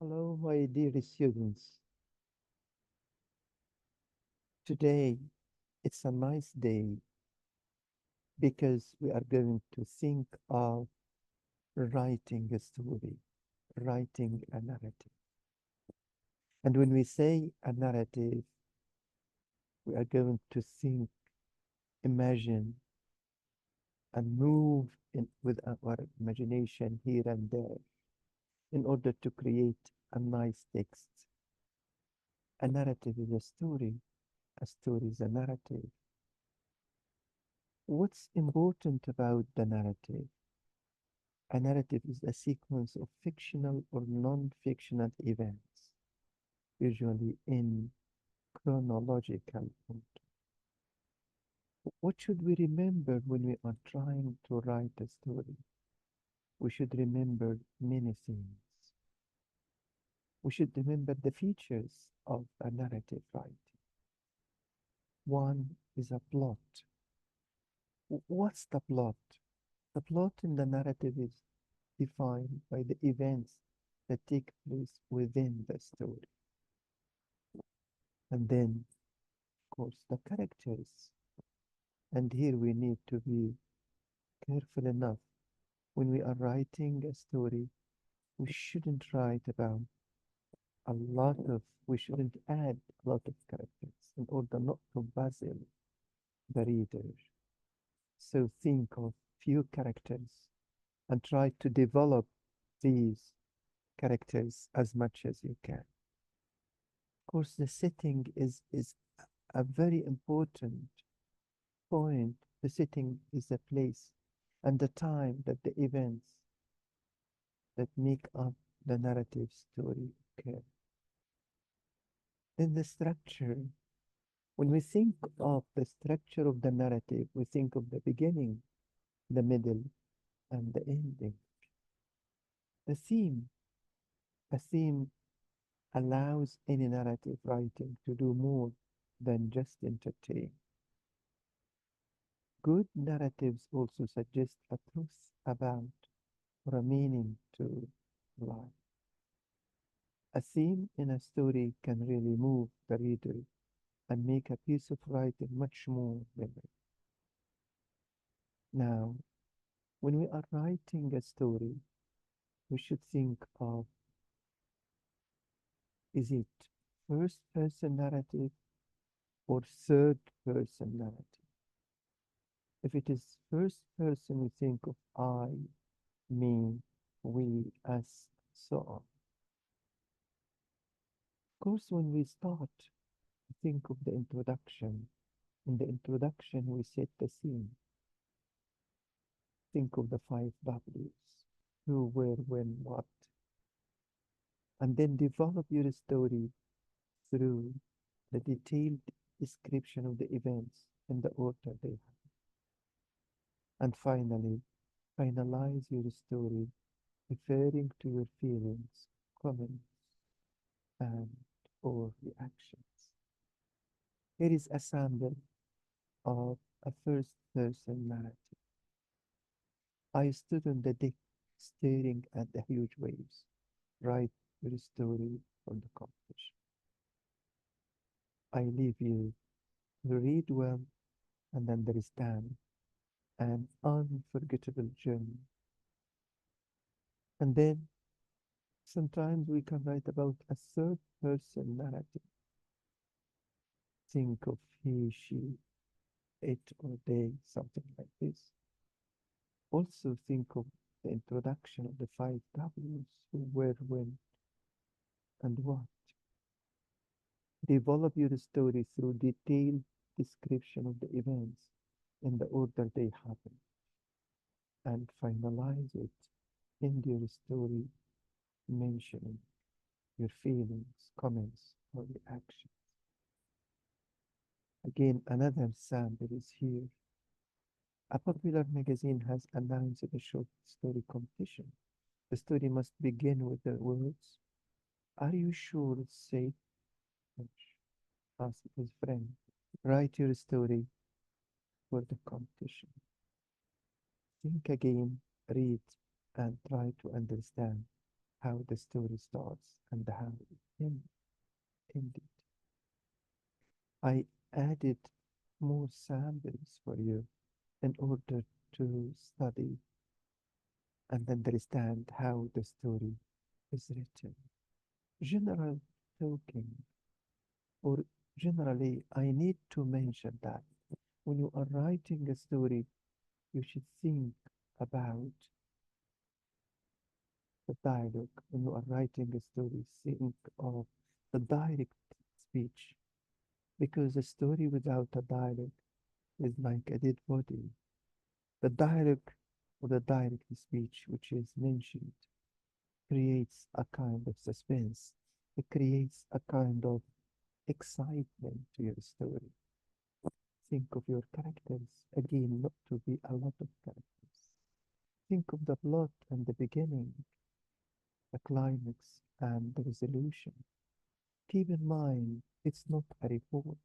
Hello, my dear students. Today it's a nice day because we are going to think of writing a story, writing a narrative. And when we say a narrative, we are going to think, imagine, and move with our imagination here and there in order to create a nice text. A narrative is a story is a narrative. What's important about the narrative? A narrative is a sequence of fictional or non-fictional events, usually in chronological order. What should we remember when we are trying to write a story? We should remember many things. We should remember the features of a narrative writing. One is a plot. What's the plot? The plot in the narrative is defined by the events that take place within the story. And then, of course, the characters. And here we need to be careful enough. When we are writing a story, we shouldn't write about we shouldn't add a lot of characters in order not to puzzle the reader. So think of few characters and try to develop these characters as much as you can. Of course, the setting is a very important point. The setting is the place and the time that the events that make up the narrative story occur. Then the structure. When we think of the structure of the narrative, we think of the beginning, the middle, and the ending. The theme. A theme allows any narrative writing to do more than just entertain. Good narratives also suggest a truth about or a meaning to life. A theme in a story can really move the reader and make a piece of writing much more vivid. Now, when we are writing a story, we should think of, is it first person narrative or third person narrative? If it is first person, we think of I, me, we, us, so on. Of course, when we start, think of the introduction. In the introduction, we set the scene. Think of the five W's: who, where, when, what, and then develop your story through the detailed description of the events in the order they have. And finally, finalize your story referring to your feelings, comments, and or reactions. Here is a sample of a first-person narrative. I stood on the deck staring at the huge waves. Write your story for the competition. I leave you to read well and understand an unforgettable journey. And then sometimes we can write about a third person narrative. Think of he, she, it, or they, something like this. Also think of the introduction of the five W's: who, where, when, and what. Develop your story through detailed description of the events in the order they happen, and finalize it in your story mentioning your feelings, comments, or reactions. Again, another sample is here. A popular magazine has announced a short story competition. The story must begin with the words, "Are you sure it's safe?" asked his friend. Write your story for the competition. Think again, read, and try to understand how the story starts and how it ended. I added more samples for you in order to study and understand how the story is written. General talking, or generally, I need to mention that when you are writing a story, you should think about the dialogue. When you are writing a story, think of the direct speech, because a story without a dialogue is like a dead body. The dialogue or the direct speech, which is mentioned, creates a kind of suspense. It creates a kind of excitement to your story. Think of your characters, again, not to be a lot of characters. Think of the plot and the beginning, the climax, and the resolution. Keep in mind, it's not a report.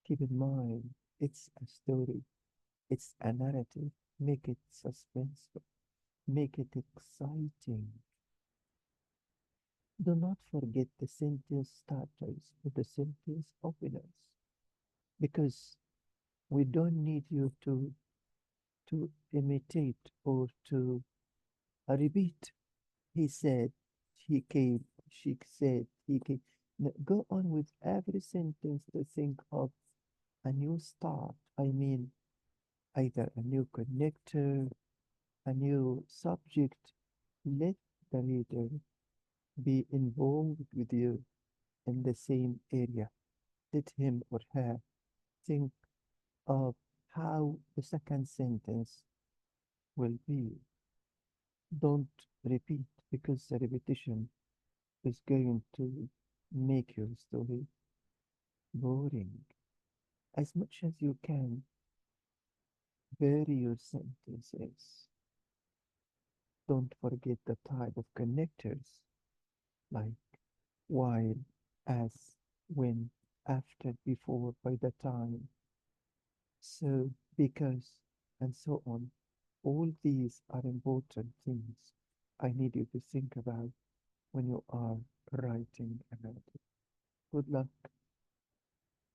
Keep in mind, it's a story, it's a narrative. Make it suspenseful, make it exciting. Do not forget the sentence starters or the sentence openers, because we don't need you to imitate or to repeat. He said, he came, she said, he came. No, go on with every sentence to think of a new start. I mean, either a new connector, a new subject. Let the reader be involved with you in the same area. Let him or her think of how the second sentence will be. Don't repeat, because the repetition is going to make your story boring. As much as you can, vary your sentences. Don't forget the type of connectors, like while, as, when, after, before, by the time, so, because, and so on. All these are important things I need you to think about when you are writing a narrative. Good luck.